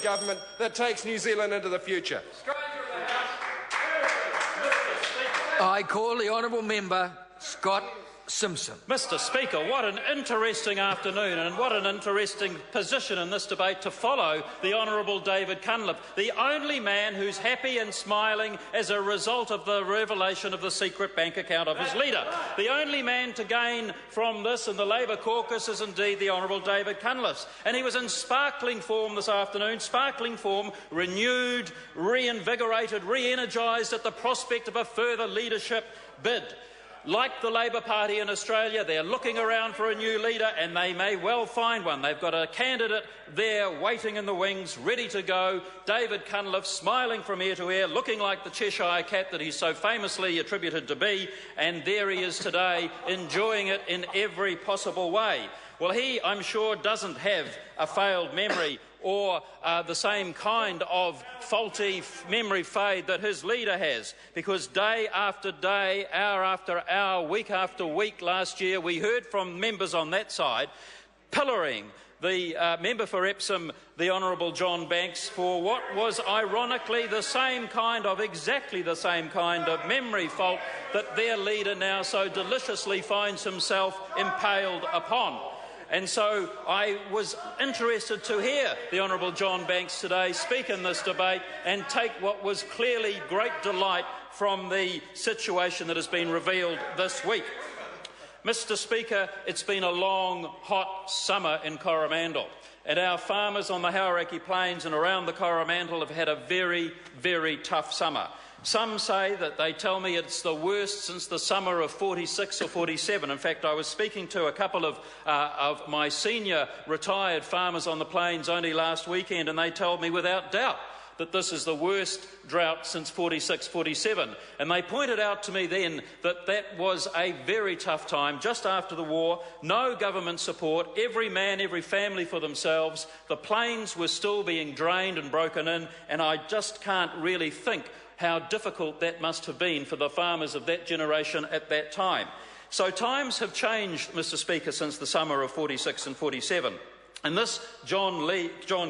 government that takes New Zealand into the future. I call the honourable member Scott Simpson. Mr Speaker, what an interesting afternoon and what an interesting position in this debate to follow the Honourable David Cunliffe, the only man who's happy and smiling as a result of the revelation of the secret bank account of his leader. The only man to gain from this in the Labour caucus is indeed the Honourable David Cunliffe. And he was in sparkling form this afternoon, sparkling form, renewed, reinvigorated, re-energised at the prospect of a further leadership bid. Like the Labour Party in Australia, they're looking around for a new leader and they may well find one. They've got a candidate there waiting in the wings, ready to go. David Cunliffe smiling from ear to ear, looking like the Cheshire Cat that he's so famously attributed to be, and there he is today, enjoying it in every possible way. Well, he, I'm sure, doesn't have a failed memory or the same kind of faulty memory fade that his leader has, because day after day, hour after hour, week after week last year, we heard from members on that side pillorying the member for Epsom, the Honourable John Banks, for what was ironically exactly the same kind of memory fault that their leader now so deliciously finds himself impaled upon. And so I was interested to hear the Honourable John Banks today speak in this debate and take what was clearly great delight from the situation that has been revealed this week. Mr Speaker, it's been a long, hot summer in Coromandel, and our farmers on the Hauraki Plains and around the Coromandel have had a very, very tough summer. Some say that they tell me it's the worst since the summer of 46 or 47. In fact, I was speaking to a couple of my senior retired farmers on the plains only last weekend, and they told me without doubt that this is the worst drought since 46, 47. And they pointed out to me then that that was a very tough time, just after the war, no government support, every man, every family for themselves. The plains were still being drained and broken in, and I just can't really think how difficult that must have been for the farmers of that generation at that time. So times have changed, Mr Speaker, since the summer of 46 and 47. And this John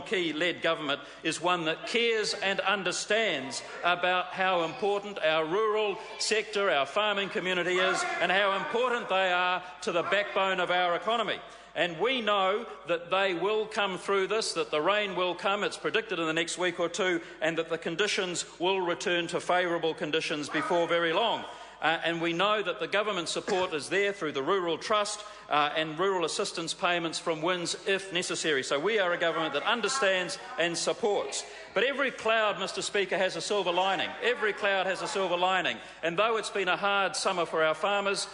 Key-led government is one that cares and understands about how important our rural sector, our farming community is, and how important they are to the backbone of our economy. And we know that they will come through this, that the rain will come, it's predicted in the next week or two, and that the conditions will return to favourable conditions before very long. And we know that the government support is there through the Rural Trust and rural assistance payments from WINS if necessary. So we are a government that understands and supports. But every cloud, Mr Speaker, has a silver lining. Every cloud has a silver lining. And though it's been a hard summer for our farmers,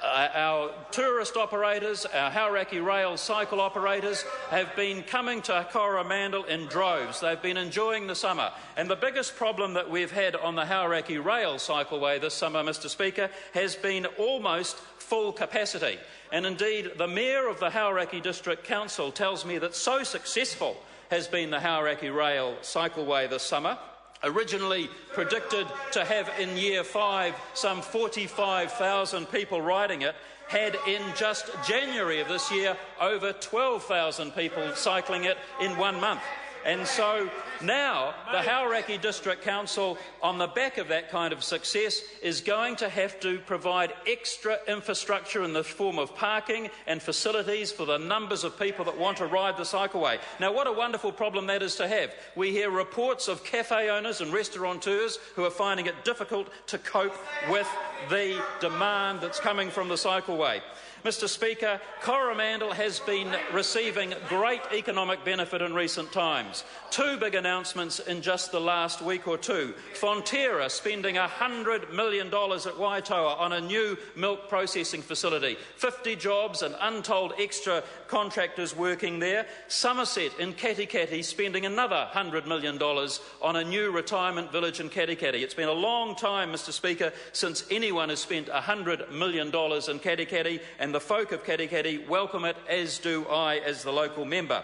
our tourist operators, our Hauraki rail cycle operators have been coming to Coromandel in droves. They've been enjoying the summer. And the biggest problem that we've had on the Hauraki rail cycleway this summer, Mr Speaker, has been almost full capacity. And indeed, the Mayor of the Hauraki District Council tells me that so successful has been the Hauraki rail cycleway this summer, originally predicted to have in year 5 some 45,000 people riding it, had in just January of this year over 12,000 people cycling it in 1 month. And so now the Hauraki District Council, on the back of that kind of success, is going to have to provide extra infrastructure in the form of parking and facilities for the numbers of people that want to ride the cycleway. Now, what a wonderful problem that is to have. We hear reports of cafe owners and restaurateurs who are finding it difficult to cope with the demand that's coming from the cycleway. Mr Speaker, Coromandel has been receiving great economic benefit in recent times. 2 big announcements in just the last week or two. Fonterra spending $100 million at Waitoa on a new milk processing facility. 50 jobs and untold extra contractors working there. Somerset in Katikati spending another $100 million on a new retirement village in Katikati. It's been a long time, Mr Speaker, since anyone has spent $100 million in Katikati, and the folk of Katikati welcome it, as do I as the local member.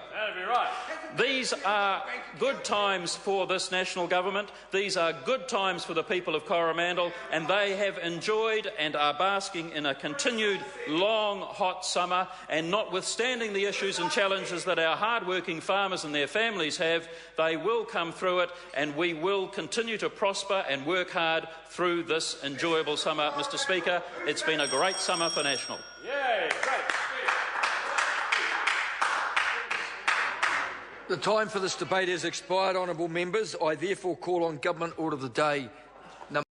These are good times for this national government. These are good times for the people of Coromandel, and they have enjoyed and are basking in a continued long, hot summer. And notwithstanding the issues and challenges that our hard-working farmers and their families have, they will come through it, and we will continue to prosper and work hard through this enjoyable summer. Mr. Speaker, it's been a great summer for National. Yay, great. The time for this debate has expired, honourable members. I therefore call on Government Order of the Day